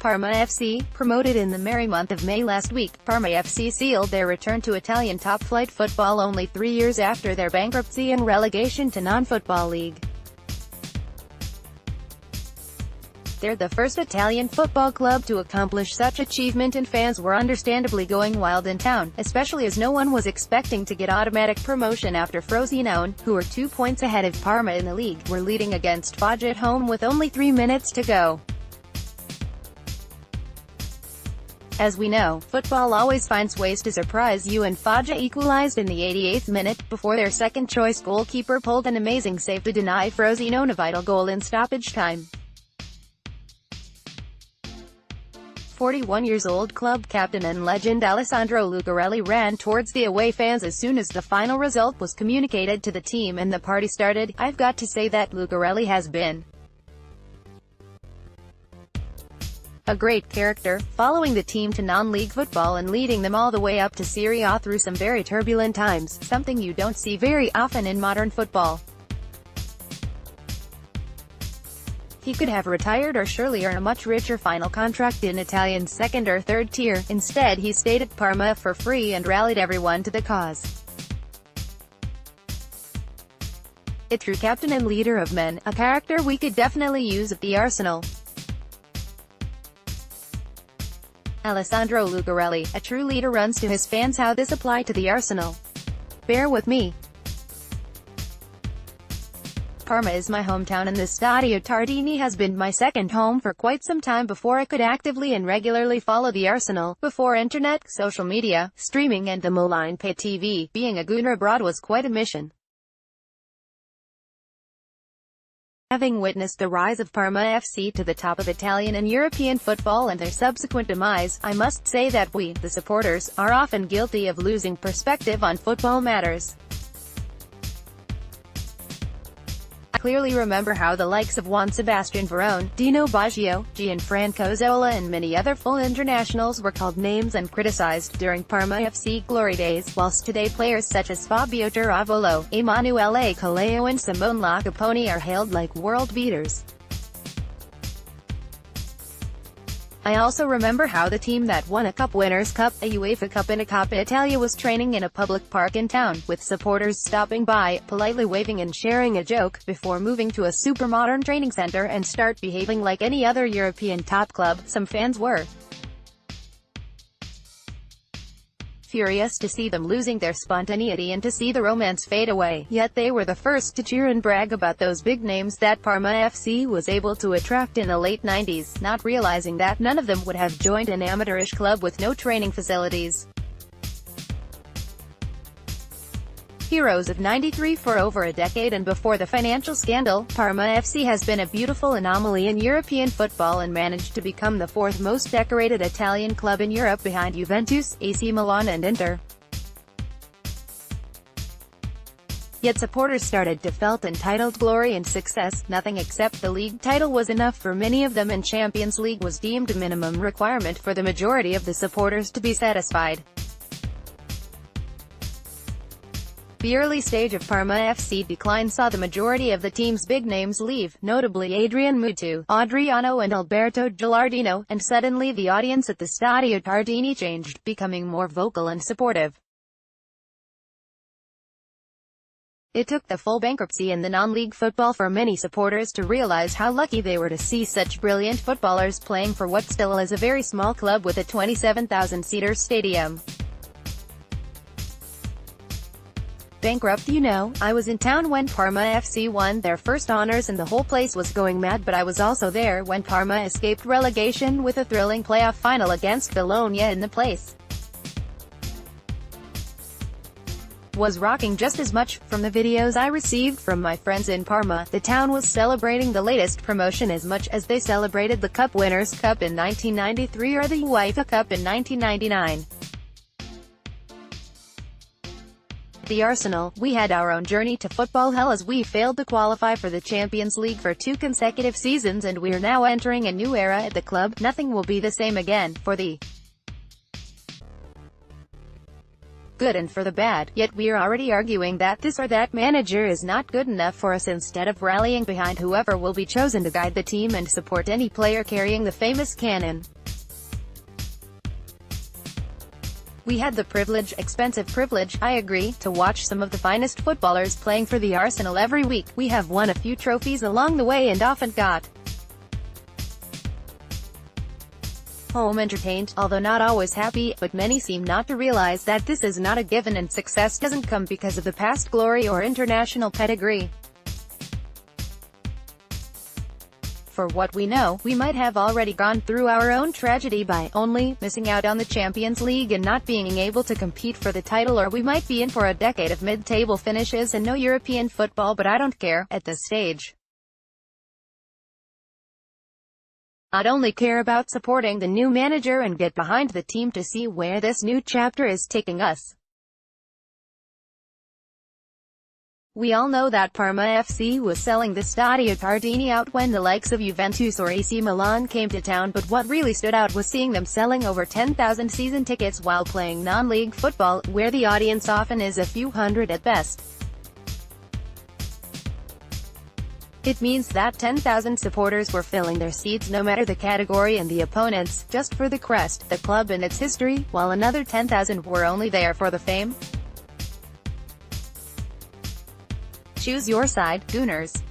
Parma FC, promoted in the merry month of May last week, Parma FC sealed their return to Italian top-flight football only 3 years after their bankruptcy and relegation to non-football league. They're the first Italian football club to accomplish such achievement, and fans were understandably going wild in town, especially as no one was expecting to get automatic promotion after Frosinone, who were 2 points ahead of Parma in the league, were leading against Foggia at home with only 3 minutes to go. As we know, football always finds ways to surprise you, and Foggia equalized in the 88th minute, before their second-choice goalkeeper pulled an amazing save to deny Frosinone a vital goal in stoppage time. 41 years old club captain and legend Alessandro Lucarelli ran towards the away fans as soon as the final result was communicated to the team and the party started. "I've got to say that Lucarelli has been a great character, following the team to non-league football and leading them all the way up to Serie A through some very turbulent times, something you don't see very often in modern football. He could have retired or surely earn a much richer final contract in Italian second or third tier. Instead he stayed at Parma for free and rallied everyone to the cause. A true captain and leader of men, a character we could definitely use at the Arsenal." Alessandro Lucarelli, a true leader, runs to his fans. How this apply to the Arsenal? Bear with me. Parma is my hometown, and the Stadio Tardini has been my second home for quite some time before I could actively and regularly follow the Arsenal. Before internet, social media, streaming and the malign pay TV, being a gooner abroad was quite a mission. Having witnessed the rise of Parma FC to the top of Italian and European football and their subsequent demise, I must say that we, the supporters, are often guilty of losing perspective on football matters. I clearly remember how the likes of Juan Sebastian Veron, Dino Baggio, Gianfranco Zola and many other full internationals were called names and criticized during Parma FC glory days, whilst today players such as Fabio Taravolo, Emanuele Caleo and Simone Lacapone are hailed like world beaters. I also remember how the team that won a Cup Winners' Cup, a UEFA Cup and a Coppa Italia was training in a public park in town, with supporters stopping by, politely waving and sharing a joke, before moving to a super modern training center and start behaving like any other European top club. Some fans were furious to see them losing their spontaneity and to see the romance fade away, yet they were the first to cheer and brag about those big names that Parma FC was able to attract in the late 90s, not realizing that none of them would have joined an amateurish club with no training facilities. Heroes of '93 for over a decade, and before the financial scandal, Parma FC has been a beautiful anomaly in European football and managed to become the fourth most decorated Italian club in Europe behind Juventus, AC Milan and Inter. Yet supporters started to felt entitled glory and success. Nothing except the league title was enough for many of them, and Champions League was deemed a minimum requirement for the majority of the supporters to be satisfied. The early stage of Parma FC decline saw the majority of the team's big names leave, notably Adrian Mutu, Adriano and Alberto Gilardino, and suddenly the audience at the Stadio Tardini changed, becoming more vocal and supportive. It took the full bankruptcy and the non-league football for many supporters to realize how lucky they were to see such brilliant footballers playing for what still is a very small club with a 27,000-seater stadium. Bankrupt, you know. I was in town when Parma FC won their first honors and the whole place was going mad, but I was also there when Parma escaped relegation with a thrilling playoff final against Bologna, and the place was rocking just as much. From the videos I received from my friends in Parma, the town was celebrating the latest promotion as much as they celebrated the Cup Winners' Cup in 1993 or the UEFA Cup in 1999. The Arsenal, we had our own journey to football hell as we failed to qualify for the Champions League for 2 consecutive seasons, and we're now entering a new era at the club. Nothing will be the same again, for the good and for the bad, yet we're already arguing that this or that manager is not good enough for us instead of rallying behind whoever will be chosen to guide the team and support any player carrying the famous cannon. We had the privilege, expensive privilege, I agree, to watch some of the finest footballers playing for the Arsenal every week. We have won a few trophies along the way and often got home entertained, although not always happy, but many seem not to realize that this is not a given and success doesn't come because of the past glory or international pedigree. For what we know, we might have already gone through our own tragedy by only missing out on the Champions League and not being able to compete for the title, or we might be in for a decade of mid-table finishes and no European football, but I don't care, at this stage. I'd only care about supporting the new manager and get behind the team to see where this new chapter is taking us. We all know that Parma FC was selling the Stadio Cardini out when the likes of Juventus or AC Milan came to town, but what really stood out was seeing them selling over 10,000 season tickets while playing non-league football, where the audience often is a few hundred at best. It means that 10,000 supporters were filling their seats no matter the category and the opponents, just for the crest, the club and its history, while another 10,000 were only there for the fame. Choose your side, Gooners.